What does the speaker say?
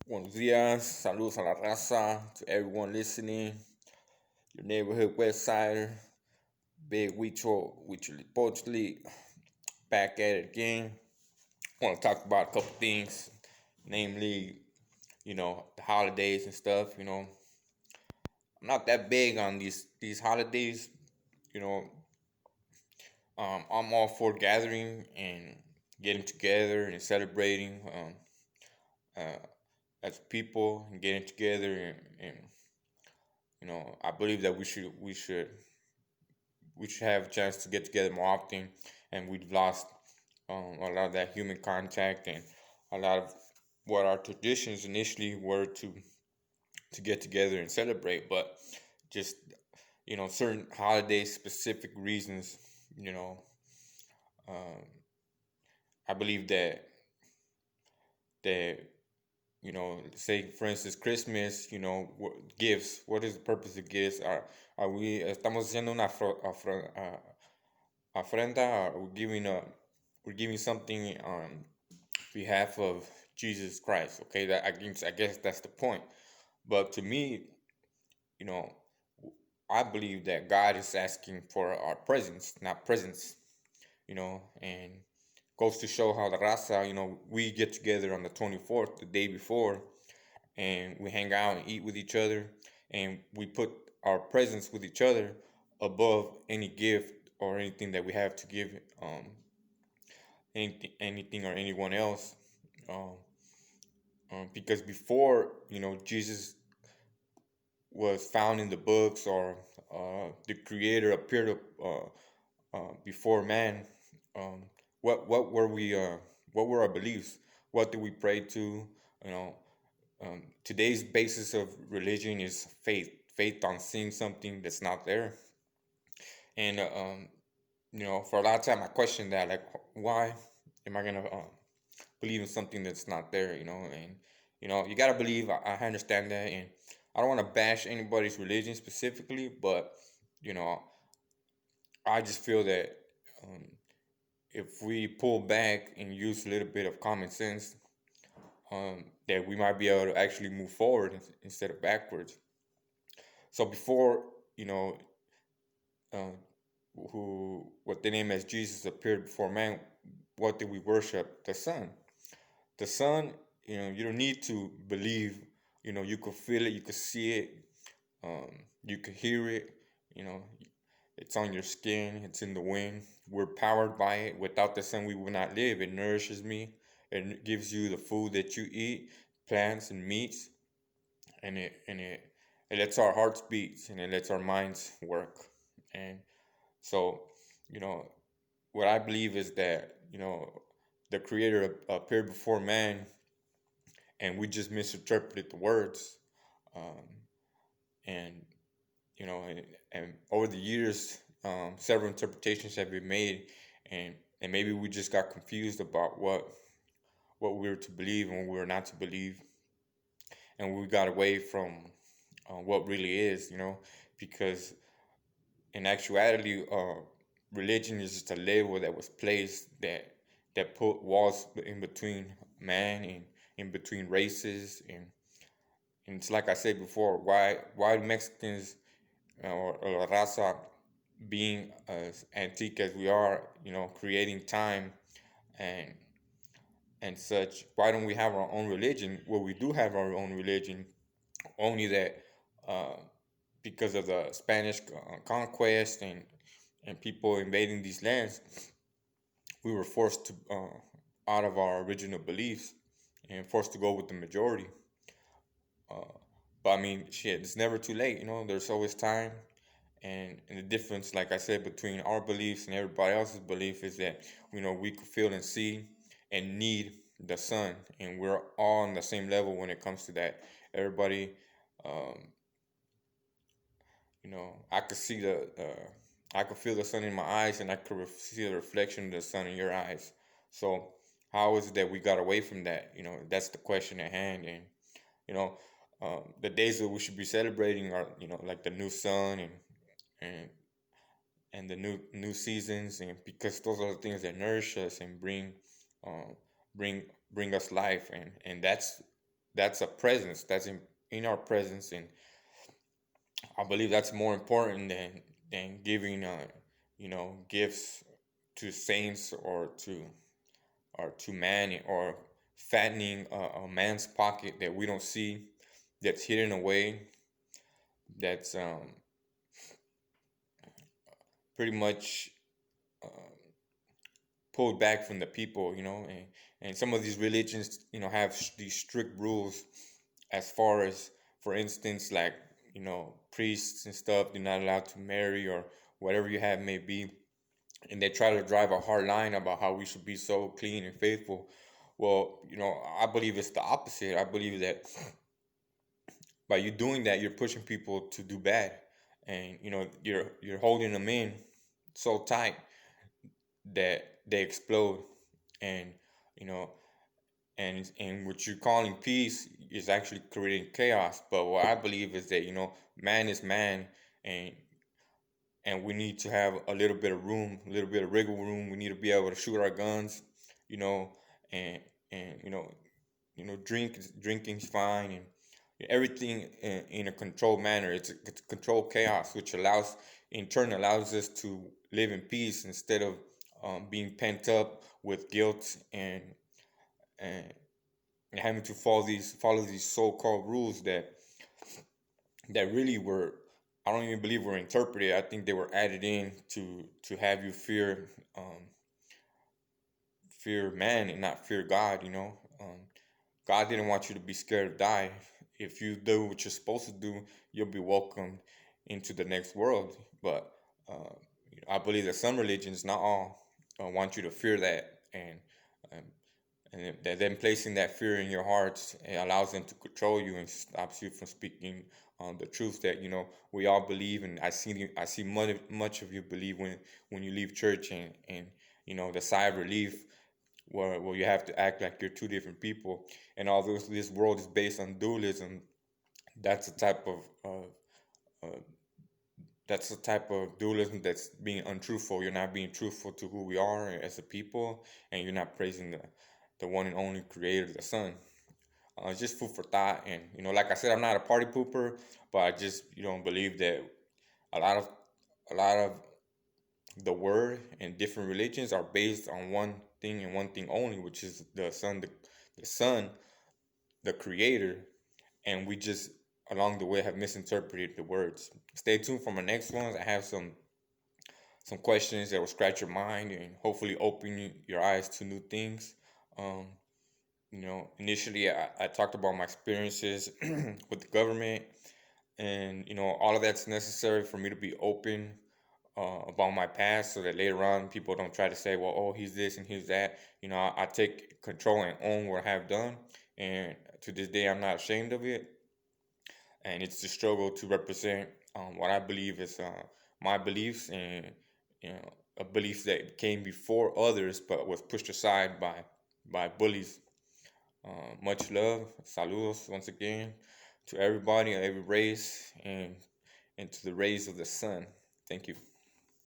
Buenos dias, saludos a la raza, to everyone listening, your neighborhood west sider, Big Wicho Pochli, back at it again. I want to talk about a couple things, namely, the holidays and stuff. I'm not that big on these holidays. You know, I'm all for gathering and getting together and celebrating uh, as people and getting together and I believe that we should have a chance to get together more often, and we've lost a lot of that human contact and a lot of what our traditions initially were to get together and celebrate. But just certain holidays, specific reasons, you know, um, I believe that say for instance Christmas, gifts. What is the purpose of gifts? Are we estamos haciendo una ofrenda? Or we're giving something on behalf of Jesus Christ. Okay, that I guess that's the point. But to me, you know, I believe that God is asking for our presence, not presents. And goes to show how the raza, we get together on the 24th, the day before, and we hang out and eat with each other, and we put our presence with each other above any gift or anything that we have to give anything or anyone else. Um, because before, Jesus was found in the books, or the Creator appeared before man. Um, what were we? What were our beliefs? What did we pray to? You know, today's basis of religion is faith. Faith on seeing something that's not there. And for a lot of time, I question that, like, why am I gonna believe in something that's not there? And you gotta believe. I understand that, and I don't want to bash anybody's religion specifically, but you know, I just feel that um, if we pull back and use a little bit of common sense, that we might be able to actually move forward instead of backwards. So before, you know, uh, what the name as Jesus appeared before man, what did we worship? The sun. The sun, you don't need to believe. You could feel it, you could see it, you could hear it. You know, it's on your skin, it's in the wind. We're powered by it. Without the sun, we would not live. It nourishes me. It gives you the food that you eat, plants and meats, and it lets our hearts beat, and it lets our minds work. And so, you know, what I believe is that the Creator appeared before man, and we just misinterpreted the words. Um, and and over the years, several interpretations have been made, and maybe we just got confused about what we were to believe and what we were not to believe, and we got away from what really is, because in actuality, religion is just a label that was placed that put walls in between man and in between races, and it's like I said before, why Mexicans or raza, being as antique as we are, creating time and such, why don't we have our own religion? Well, we do have our own religion, only that uh, because of the Spanish conquest and people invading these lands, we were forced to out of our original beliefs and forced to go with the majority. Uh, but I mean, shit, it's never too late. There's always time. And the difference, like I said, between our beliefs and everybody else's belief is that we could feel and see and need the sun, and we're all on the same level when it comes to that. Everybody, um, I could see I could feel the sun in my eyes, and I could see the reflection of the sun in your eyes. So how is it that we got away from that? That's the question at hand. And you know, the days that we should be celebrating are like the new sun and and the new seasons, and because those are the things that nourish us and uh, bring bring us life, and that's that's a presence that's in our presence, and I believe that's more important than giving gifts to saints or to man, or fattening a man's pocket that we don't see, that's hidden away, that's pretty much uh, pulled back from the people, and some of these religions, have these strict rules as far as, for instance, like, priests and stuff, you're not allowed to marry, or whatever you have may be, and they try to drive a hard line about how we should be so clean and faithful. Well, I believe it's the opposite. I believe that by you doing that, you're pushing people to do bad, and you're holding them in so tight that they explode, and you know and what you're calling peace is actually creating chaos. But what I believe is that man is man, and we need to have a little bit of room, a little bit of wiggle room. We need to be able to shoot our guns, you know, and and drinking's fine, and everything in a controlled manner. It's controlled chaos, which in turn allows us to live in peace instead of being pent up with guilt, and having to follow these so-called rules that really were, I don't even believe were interpreted. I think they were added in to have you fear man and not fear God. God didn't want you to be scared to die. If you do what you're supposed to do, you'll be welcomed into the next world. But uh, I believe that some religions, not all, want you to fear that, um, and that then placing that fear in your hearts, it allows them to control you and stops you from speaking the truth that we all believe. And I see much of you believe when you leave church, and the sigh of relief where you have to act like you're two different people. And although this world is based on dualism, that's the type of uh, dualism that's being untruthful. You're not being truthful to who we are as a people, and you're not praising the one and only creator, the Son. It's just food for thought. And like I said, I'm not a party pooper, but I just believe that a lot of a lot of the word and different religions are based on one thing and one thing only, which is the Son, the Creator, and we just along the way have misinterpreted the words. Stay tuned for my next ones. I have some questions that will scratch your mind and hopefully open your eyes to new things. Um, initially I talked about my experiences with the government, and all of that's necessary for me to be open about my past, so that later on people don't try to say, well, oh, he's this and he's that. I take control and own what I have done, and to this day I'm not ashamed of it. And it's the struggle to represent what I believe is my beliefs, and a belief that came before others but was pushed aside by bullies. Much love, saludos once again to everybody, every race, and to the rays of the sun. Thank you.